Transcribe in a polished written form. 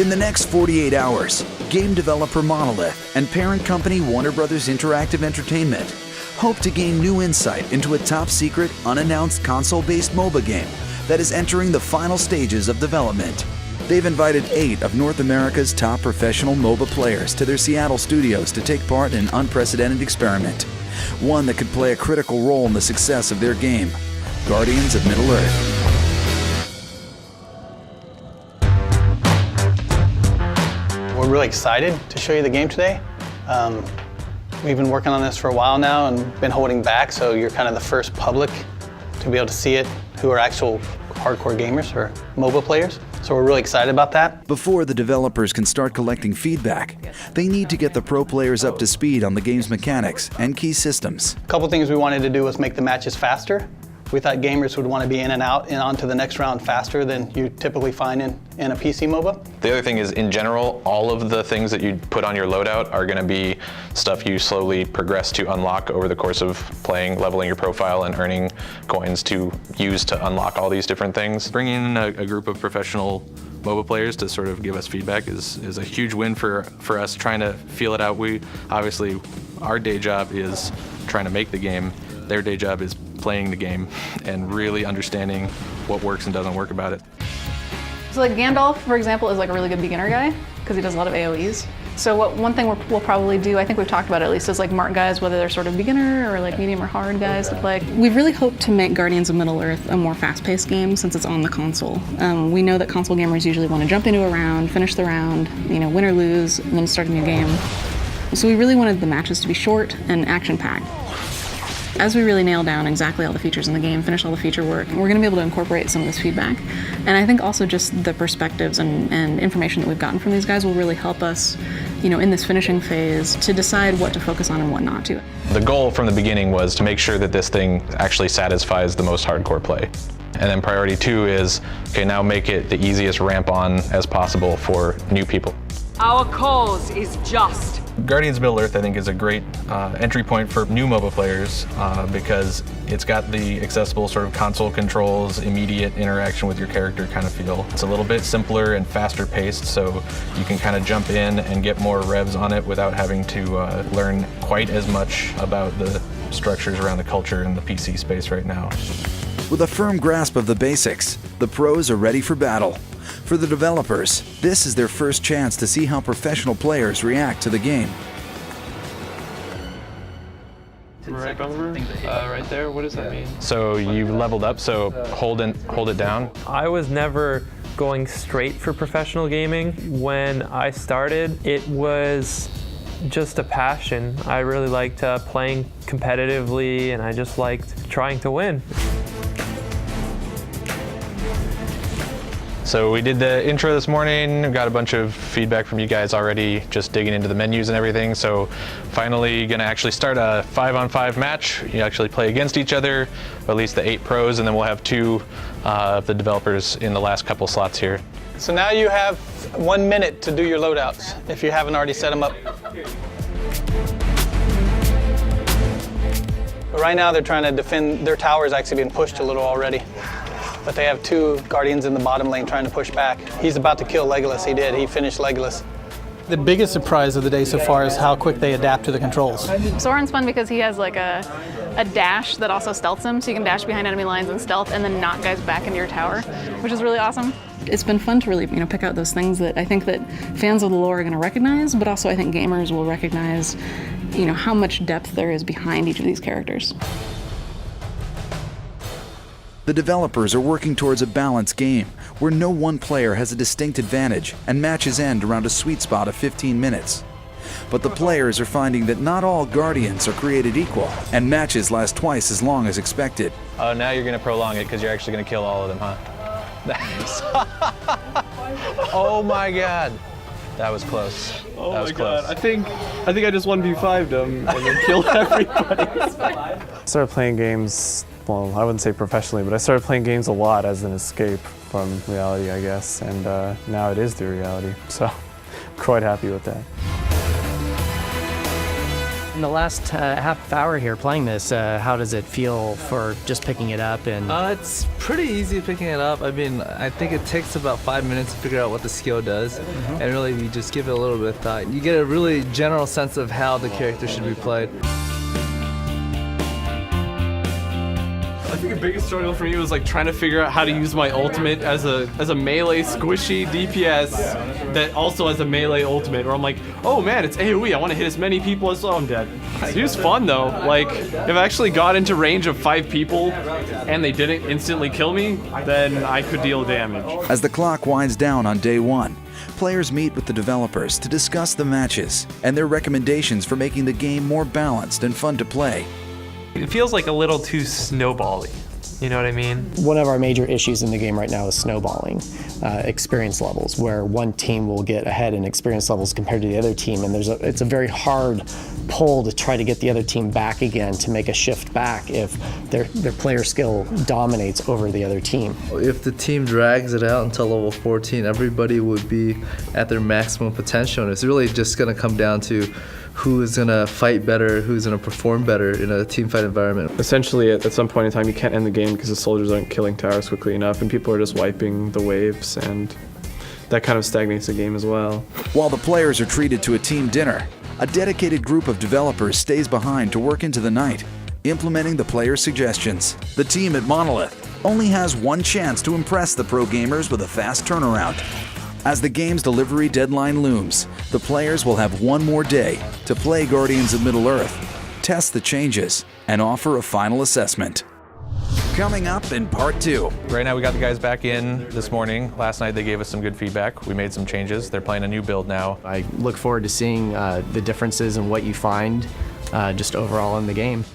In the next 48 hours, game developer Monolith and parent company Warner Brothers Interactive Entertainment hope to gain new insight into a top-secret, unannounced console-based MOBA game that is entering the final stages of development. They've invited 8 of North America's top professional MOBA players to their Seattle studios to take part in an unprecedented experiment, one that could play a critical role in the success of their game, Guardians of Middle-earth. We're really excited to show you the game today. We've been working on this for a while now and been holding back, so you're kind of the first public to be able to see it who are actual hardcore gamers or MOBA players. So we're really excited about that. Before the developers can start collecting feedback, they need to get the pro players up to speed on the game's mechanics and key systems. A couple things we wanted to do was make the matches faster. We thought gamers would want to be in and out and on to the next round faster than you typically find in a PC MOBA. The other thing is, in general, all of the things that you put on your loadout are going to be stuff you slowly progress to unlock over the course of playing, leveling your profile, and earning coins to use to unlock all these different things. Bringing in a group of professional MOBA players to sort of give us feedback is a huge win for us trying to feel it out. Obviously, our day job is trying to make the game. Their day job is playing the game and really understanding what works and doesn't work about it. So like Gandalf, for example, is like a really good beginner guy because he does a lot of AoEs. So one thing we'll probably do, I think we've talked about it at least, is like mark guys, whether they're sort of beginner or like medium or hard guys to play. We really hope to make Guardians of Middle-earth a more fast-paced game since it's on the console. We know that console gamers usually want to jump into a round, finish the round, win or lose, and then start a new game. So we really wanted the matches to be short and action-packed. As we really nail down exactly all the features in the game, finish all the feature work, we're going to be able to incorporate some of this feedback. And I think also just the perspectives and information that we've gotten from these guys will really help us, in this finishing phase to decide what to focus on and what not to. The goal from the beginning was to make sure that this thing actually satisfies the most hardcore play. And then priority 2 is, okay, now make it the easiest ramp on as possible for new people. Our cause is just. Guardians of Middle-earth, I think, is a great entry point for new MOBA players because it's got the accessible sort of console controls, immediate interaction with your character kind of feel. It's a little bit simpler and faster paced, so you can kind of jump in and get more revs on it without having to learn quite as much about the structures around the culture in the PC space right now. With a firm grasp of the basics, the pros are ready for battle. For the developers, this is their first chance to see how professional players react to the game. Right there, what does that mean? So you leveled up, so hold it down. I was never going straight for professional gaming. When I started, it was just a passion. I really liked playing competitively, and I just liked trying to win. So we did the intro this morning, got a bunch of feedback from you guys already, just digging into the menus and everything. So finally gonna actually start a 5-on-5 match. You actually play against each other, or at least the 8 pros, and then we'll have 2 of the developers in the last couple slots here. So now you have 1 minute to do your loadouts if you haven't already set them up. But right now they're trying to defend, their tower is actually being pushed a little already. But they have 2 Guardians in the bottom lane trying to push back. He's about to kill Legolas, he did, he finished Legolas. The biggest surprise of the day so far is how quick they adapt to the controls. Soren's fun because he has like a dash that also stealths him, so you can dash behind enemy lines and stealth and then knock guys back into your tower, which is really awesome. It's been fun to really pick out those things that I think that fans of the lore are going to recognize, but also I think gamers will recognize how much depth there is behind each of these characters. The developers are working towards a balanced game where no one player has a distinct advantage and matches end around a sweet spot of 15 minutes. But the players are finding that not all Guardians are created equal, and matches last twice as long as expected. Oh, now you're going to prolong it because you're actually going to kill all of them, huh? Oh my god. That was close. Oh that was my close. god. I think I just 1v5'd them and then killed everybody. I started playing games, well, I wouldn't say professionally, but I started playing games a lot as an escape from reality, I guess, and now it is the reality, so I'm quite happy with that. In the last half hour here playing this, how does it feel for just picking it up? And it's pretty easy picking it up. I mean, I think it takes about 5 minutes to figure out what the skill does, and really you just give it a little bit of thought. You get a really general sense of how the character should be played. I think the biggest struggle for me was like trying to figure out how to use my ultimate as a melee squishy DPS that also has a melee ultimate, where I'm like, oh man, it's AoE, I want to hit as many people as I'm dead. It was fun though. Like, if I actually got into range of 5 people and they didn't instantly kill me, then I could deal damage. As the clock winds down on day 1, players meet with the developers to discuss the matches and their recommendations for making the game more balanced and fun to play. It feels like a little too snowbally. You know what I mean? one of our major issues in the game right now is snowballing experience levels, where one team will get ahead in experience levels compared to the other team, and it's a very hard pull to try to get the other team back again, to make a shift back if their player skill dominates over the other team. If the team drags it out until level 14, everybody would be at their maximum potential, and it's really just going to come down to who is going to fight better, who's going to perform better in a team fight environment. Essentially, at some point in time, you can't end the game because the soldiers aren't killing towers quickly enough, and people are just wiping the waves, and that kind of stagnates the game as well. While the players are treated to a team dinner, a dedicated group of developers stays behind to work into the night, implementing the players' suggestions. The team at Monolith only has one chance to impress the pro gamers with a fast turnaround. As the game's delivery deadline looms, the players will have one more day to play Guardians of Middle-earth, test the changes, and offer a final assessment. Coming up in part 2. Right now we got the guys back in this morning. Last night they gave us some good feedback. We made some changes. They're playing a new build now. I look forward to seeing the differences in what you find just overall in the game.